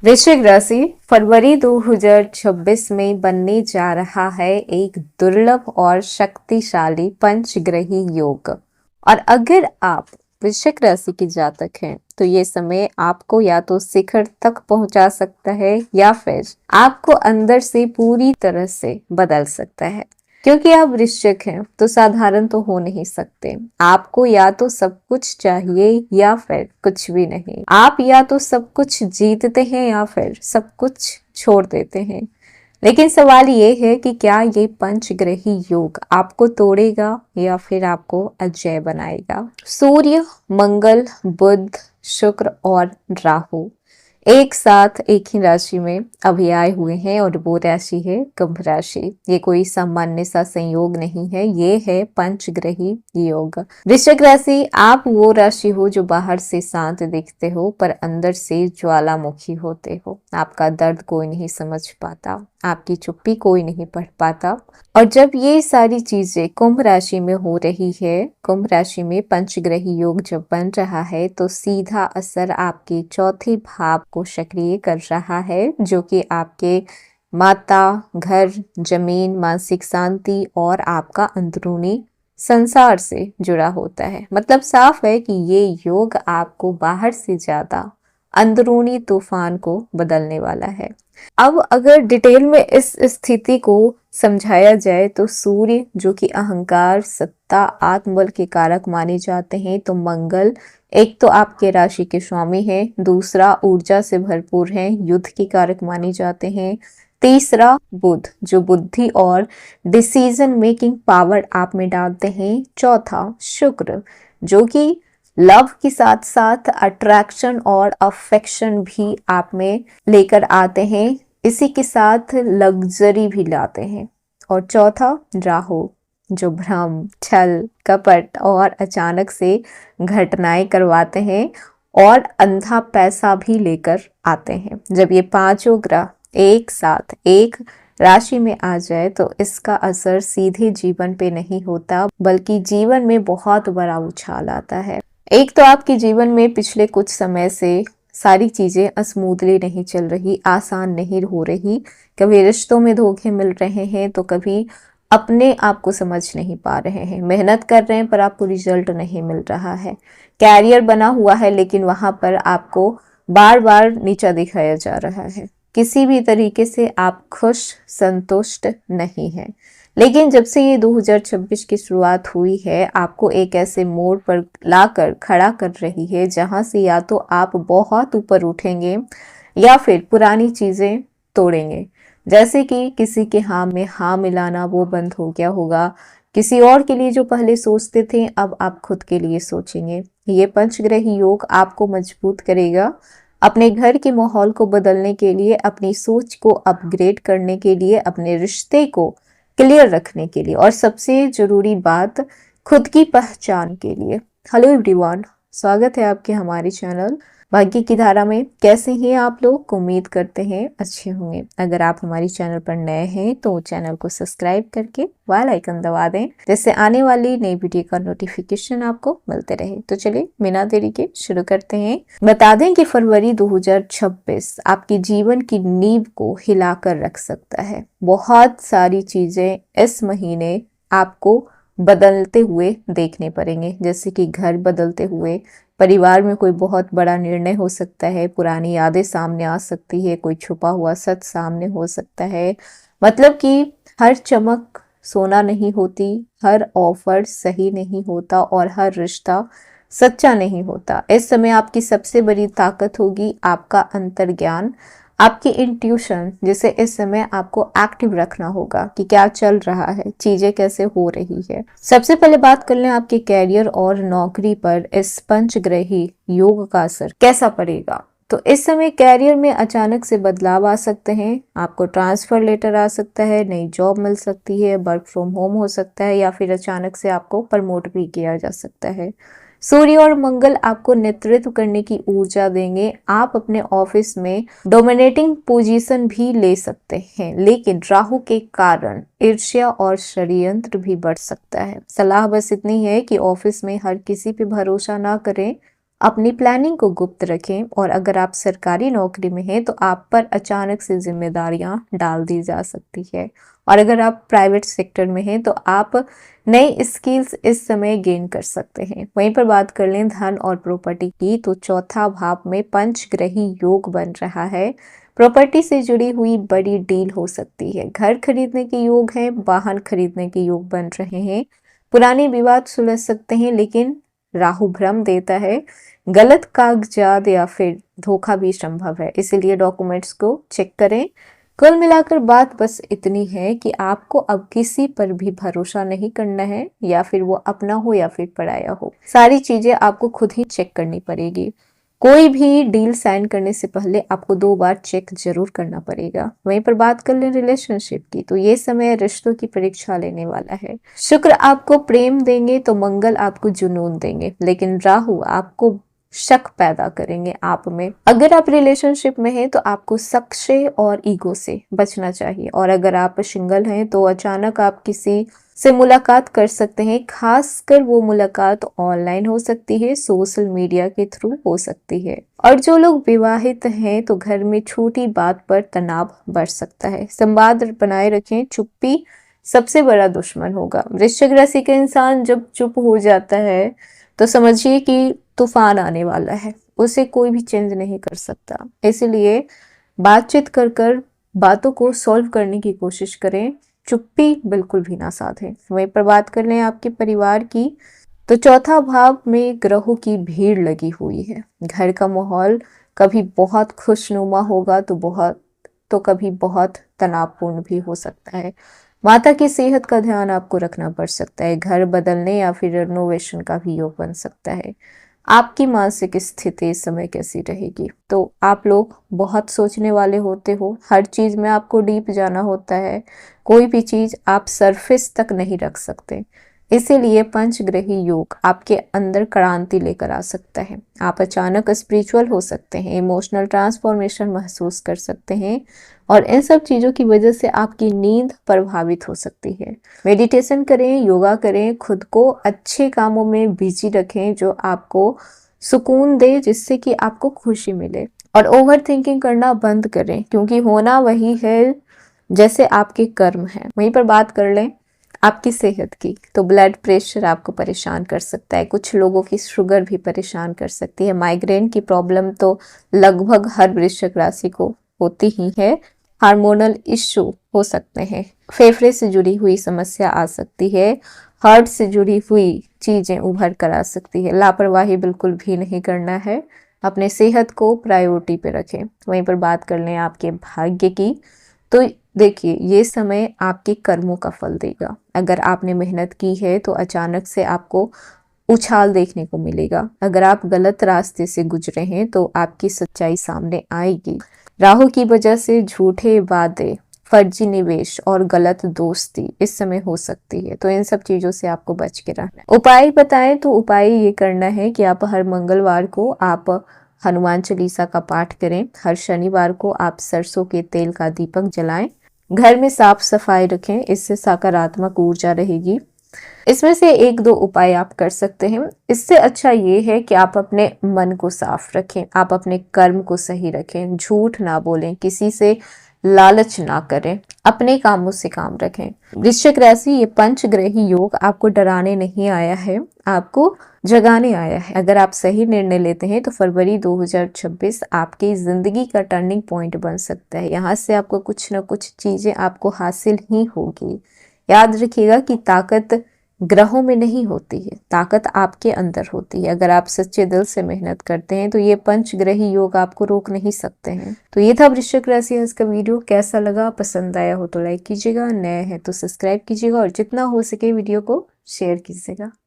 वृश्चिक राशि फरवरी 2026 में बनने जा रहा है एक दुर्लभ और शक्तिशाली पंचग्रही योग। और अगर आप वृश्चिक राशि की जातक हैं तो ये समय आपको या तो शिखर तक पहुंचा सकता है या फिर आपको अंदर से पूरी तरह से बदल सकता है। क्योंकि आप वृश्चिक हैं तो साधारण तो हो नहीं सकते। आपको या तो सब कुछ चाहिए या फिर कुछ भी नहीं। आप या तो सब कुछ जीतते हैं या फिर सब कुछ छोड़ देते हैं। लेकिन सवाल ये है कि क्या ये पंचग्रही योग आपको तोड़ेगा या फिर आपको अजय बनाएगा। सूर्य, मंगल, बुध, शुक्र और राहु एक साथ एक ही राशि में अभी आए हुए हैं और वो राशि है कुंभ राशि। ये कोई सामान्य सा संयोग नहीं है, ये है पंचग्रही योग। वृश्चिक राशि आप वो राशि हो जो बाहर से शांत दिखते हो पर अंदर से ज्वालामुखी होते हो। आपका दर्द कोई नहीं समझ पाता, आपकी चुप्पी कोई नहीं पढ़ पाता। और जब ये सारी चीजें कुंभ राशि में हो रही है, कुंभ राशि में पंचग्रही योग जब बन रहा है तो सीधा असर आपके चौथे भाव को सक्रिय कर रहा है, जो कि आपके माता, घर, जमीन, मानसिक शांति और आपका अंदरूनी संसार से जुड़ा होता है। मतलब साफ है कि ये योग आपको बाहर से ज्यादा अंदरूनी तूफान को बदलने वाला है। अब अगर डिटेल में इस स्थिति को समझाया जाए तो सूर्य जो कि अहंकार, सत्ता, आत्मबल के कारक माने जाते हैं, तो मंगल एक तो आपके राशि के स्वामी है, दूसरा ऊर्जा से भरपूर है, युद्ध के कारक माने जाते हैं, तीसरा बुध जो बुद्धि और डिसीजन मेकिंग पावर आप में डालते हैं, चौथा शुक्र जो कि लव के साथ साथ अट्रैक्शन और अफेक्शन भी आप में लेकर आते हैं, इसी के साथ लग्जरी भी लाते हैं, और चौथा राहु जो भ्रम, छल, कपट और अचानक से घटनाएं करवाते हैं और अंधा पैसा भी लेकर आते हैं। जब ये पांचों ग्रह एक साथ एक राशि में आ जाए तो इसका असर सीधे जीवन पे नहीं होता बल्कि जीवन में बहुत बड़ा उछाल आता है। एक तो आपके जीवन में पिछले कुछ समय से सारी चीजें स्मूथली नहीं चल रही, आसान नहीं हो रही। कभी रिश्तों में धोखे मिल रहे हैं तो कभी अपने आप को समझ नहीं पा रहे हैं। मेहनत कर रहे हैं पर आपको रिजल्ट नहीं मिल रहा है। कैरियर बना हुआ है लेकिन वहां पर आपको बार बार नीचा दिखाया जा रहा है। किसी भी तरीके से आप खुश, संतुष्ट नहीं हैं। लेकिन जब से ये 2026 की शुरुआत हुई है, आपको एक ऐसे मोड़ पर लाकर खड़ा कर रही है जहां से या तो आप बहुत ऊपर उठेंगे या फिर पुरानी चीजें तोड़ेंगे। जैसे कि किसी के हाँ में हाँ मिलाना वो बंद हो गया होगा, किसी और के लिए जो पहले सोचते थे अब आप खुद के लिए सोचेंगे। ये पंचग्रही योग आपको मजबूत करेगा अपने घर के माहौल को बदलने के लिए, अपनी सोच को अपग्रेड करने के लिए, अपने रिश्ते को क्लियर रखने के लिए और सबसे जरूरी बात खुद की पहचान के लिए। हेलो एवरीवन, स्वागत है आपके हमारे चैनल भाग्य की धारा में। कैसे हैं आप लोग? उम्मीद करते हैं अच्छे होंगे। अगर आप हमारे चैनल पर नए हैं तो चैनल को सब्सक्राइब करके बेल आइकन दबा दें, जिससे आने वाली नई वीडियो का नोटिफिकेशन आपको मिलते रहे। तो चलिए बिना देरी के शुरू करते हैं। बता दें कि फरवरी 2026 आपके जीवन की नींव को हिलाकर रख सकता है। बहुत सारी चीजें इस महीने आपको बदलते हुए देखने पड़ेंगे, जैसे कि घर बदलते हुए, परिवार में कोई बहुत बड़ा निर्णय हो सकता है, पुरानी यादें सामने आ सकती है, कोई छुपा हुआ सच सामने हो सकता है। मतलब कि हर चमक सोना नहीं होती, हर ऑफर सही नहीं होता और हर रिश्ता सच्चा नहीं होता। इस समय आपकी सबसे बड़ी ताकत होगी आपका अंतर्ज्ञान, आपकी इंट्यूशन, जिसे इस समय आपको एक्टिव रखना होगा कि क्या चल रहा है, चीजें कैसे हो रही है। सबसे पहले बात कर लें आपके कैरियर और नौकरी पर इस पंचग्रही योग का असर कैसा पड़ेगा। तो इस समय कैरियर में अचानक से बदलाव आ सकते हैं, आपको ट्रांसफर लेटर आ सकता है, नई जॉब मिल सकती है, वर्क फ्रॉम होम हो सकता है या फिर अचानक से आपको प्रमोट भी किया जा सकता है। सूर्य और मंगल आपको नेतृत्व करने की ऊर्जा देंगे। आप अपने ऑफिस में डोमिनेटिंग पोजीशन भी ले सकते हैं, लेकिन राहु के कारण ईर्ष्या और षड्यंत्र भी बढ़ सकता है। सलाह बस इतनी है कि ऑफिस में हर किसी पे भरोसा ना करें अपनी प्लानिंग को गुप्त रखें और अगर आप सरकारी नौकरी में हैं तो आप पर अचानक से जिम्मेदारियां डाल दी जा सकती है और अगर आप प्राइवेट सेक्टर में हैं तो आप नई स्किल्स इस समय गेन कर सकते हैं। वहीं पर बात कर लें धन और प्रॉपर्टी की तो चौथा भाव में पंचग्रही योग बन रहा है। प्रॉपर्टी से जुड़ी हुई बड़ी डील हो सकती है, घर खरीदने के योग हैं, वाहन खरीदने के योग बन रहे हैं, पुराने विवाद सुलझ सकते हैं लेकिन राहु भ्रम देता है, गलत कागजात या फिर धोखा भी संभव है, इसीलिए डॉक्यूमेंट्स को चेक करें। कुल मिलाकर बात बस इतनी है कि आपको अब किसी पर भी भरोसा नहीं करना है, या फिर वो अपना हो या फिर पराया हो, सारी चीजें आपको खुद ही चेक करनी पड़ेगी। कोई भी डील साइन करने से पहले आपको 2 बार चेक जरूर करना पड़ेगा। वहीं पर बात कर लें रिलेशनशिप की तो ये समय रिश्तों की परीक्षा लेने वाला है। शुक्र आपको प्रेम देंगे तो मंगल आपको जुनून देंगे, लेकिन राहु आपको शक पैदा करेंगे आप में। अगर आप रिलेशनशिप में हैं तो आपको शक से और ईगो से बचना चाहिए और अगर आप सिंगल हैं तो अचानक आप किसी से मुलाकात कर सकते हैं, खासकर वो मुलाकात ऑनलाइन हो सकती है, सोशल मीडिया के थ्रू हो सकती है। और जो लोग विवाहित हैं तो घर में छोटी बात पर तनाव बढ़ सकता है। संवाद बनाए रखें, चुप्पी सबसे बड़ा दुश्मन होगा। वृश्चिक राशि का इंसान जब चुप हो जाता है तो समझिए कि तूफान आने वाला है, उसे कोई भी चेंज नहीं कर सकता। इसलिए बातचीत कर कर बातों को सॉल्व करने की कोशिश करें, चुप्पी बिल्कुल भी ना साधें। वहीं पर बात कर लें आपके परिवार की तो चौथा भाव में ग्रहों की भीड़ लगी हुई है। घर का माहौल कभी बहुत खुशनुमा होगा तो कभी बहुत तनावपूर्ण भी हो सकता है। माता की सेहत का ध्यान आपको रखना पड़ सकता है। घर बदलने या फिर रिनोवेशन का भी योग बन सकता है। आपकी मानसिक स्थिति इस समय कैसी रहेगी? तो आप लोग बहुत सोचने वाले होते हो, हर चीज में आपको डीप जाना होता है, कोई भी चीज आप सरफेस तक नहीं रख सकते। इसीलिए पंचग्रही योग आपके अंदर क्रांति लेकर आ सकता है। आप अचानक स्पिरिचुअल हो सकते हैं, इमोशनल ट्रांसफॉर्मेशन महसूस कर सकते हैं और इन सब चीजों की वजह से आपकी नींद प्रभावित हो सकती है। मेडिटेशन करें, योगा करें, खुद को अच्छे कामों में बिजी रखें जो आपको सुकून दे, जिससे कि आपको खुशी मिले। और ओवर थिंकिंग करना बंद करें क्योंकि होना वही है जैसे आपके कर्म हैं। वहीं पर बात कर लें आपकी सेहत की तो ब्लड प्रेशर आपको परेशान कर सकता है, कुछ लोगों की शुगर भी परेशान कर सकती है। माइग्रेन की प्रॉब्लम तो लगभग हर वृश्चिक राशि को होती ही है। हार्मोनल इश्यू हो सकते हैं, फेफड़े से जुड़ी हुई समस्या आ सकती है, हार्ट से जुड़ी हुई चीजें उभर कर आ सकती है। लापरवाही बिल्कुल भी नहीं करना है, अपने सेहत को प्रायोरिटी पे रखें। वहीं पर बात कर लें आपके भाग्य की तो देखिए ये समय आपके कर्मों का फल देगा। अगर आपने मेहनत की है तो अचानक से आपको उछाल देखने को मिलेगा। अगर आप गलत रास्ते से गुजरे हैं तो आपकी सच्चाई सामने आएगी। राहु की वजह से झूठे वादे, फर्जी निवेश और गलत दोस्ती इस समय हो सकती है, तो इन सब चीजों से आपको बच के रहना है। उपाय बताएं तो उपाय ये करना है कि आप हर मंगलवार को आप हनुमान चालीसा का पाठ करें। हर शनिवार को आप सरसों के तेल का दीपक जलाएं। घर में साफ सफाई रखें, इससे सकारात्मक ऊर्जा रहेगी। इसमें से 1-2 उपाय आप कर सकते हैं। इससे अच्छा ये है कि आप अपने मन को साफ रखें, आप अपने कर्म को सही रखें, झूठ ना बोलें, किसी से लालच ना करें, अपने कामों से काम रखें। वृश्चिक राशि, ये पंचग्रही योग आपको डराने नहीं आया है, आपको जगाने आया है। अगर आप सही निर्णय लेते हैं तो फरवरी 2026 आपकी जिंदगी का टर्निंग पॉइंट बन सकता है। यहाँ से आपको कुछ न कुछ चीजें आपको हासिल ही होगी। याद रखिएगा कि ताकत ग्रहों में नहीं होती है, ताकत आपके अंदर होती है। अगर आप सच्चे दिल से मेहनत करते हैं तो ये पंचग्रही योग आपको रोक नहीं सकते हैं। तो ये था वृश्चिक राशि आज का वीडियो। कैसा लगा? पसंद आया हो तो लाइक कीजिएगा, नए हैं तो सब्सक्राइब कीजिएगा और जितना हो सके वीडियो को शेयर कीजिएगा।